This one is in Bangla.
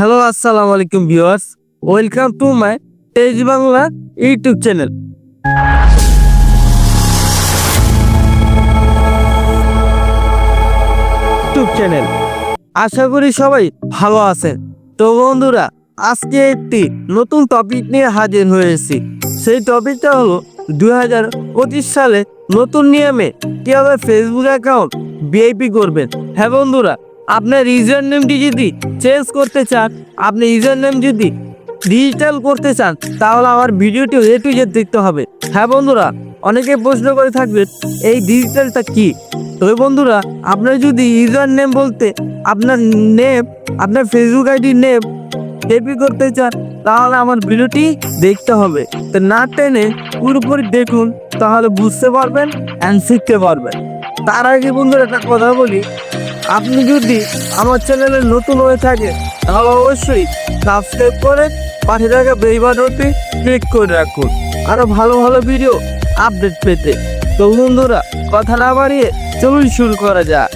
হ্যালো, আসসালামু আলাইকুম ভিউয়ার্স। ওয়েলকাম টু মাই তেজ বাংলা ইউটিউব চ্যানেল। আশা করি সবাই ভালো আছেন। তো বন্ধুরা, আজকে একটি নতুন টপিক নিয়ে হাজির হয়েছি। সেই টপিকটা হলো 2025 সালে নতুন নিয়মে কিভাবে ফেসবুক অ্যাকাউন্ট ভিআইপি করবেন। হ্যাঁ বন্ধুরা, আপনার ইউজার নেমটি যদি চেঞ্জ করতে চান, আপনি ইউজার নেম যদি ডিজিটাল করতে চান, তাহলে আমার ভিডিওটি এ টু জেড দেখতে হবে। হ্যাঁ বন্ধুরা, অনেকে প্রশ্ন করে থাকবেন এই ডিজিটালটা কি। তো বন্ধুরা, আপনার যদি ইউজার নেম বলতে আপনার নেম, আপনার ফেসবুক আইডি নেম কপি করতে চান, তাহলে আমার ভিডিওটি দেখতে হবে। তো না টেনে পুরোপুরি দেখুন, তাহলে বুঝতে পারবেন অ্যান্ড শিখতে পারবেন। তার আগে বন্ধুরা একটা কথা বলি, আপনি যদি আমার চ্যানেলে নতুন হয়ে থাকেন, তাহলে অবশ্যই সাবস্ক্রাইব করে পাশে থাকা বেল বাটনটি ক্লিক করে রাখুন আরো ভালো ভালো ভিডিও আপডেট পেতে। তো বন্ধুরা, কথা না বাড়িয়ে চলুন শুরু করা যাক।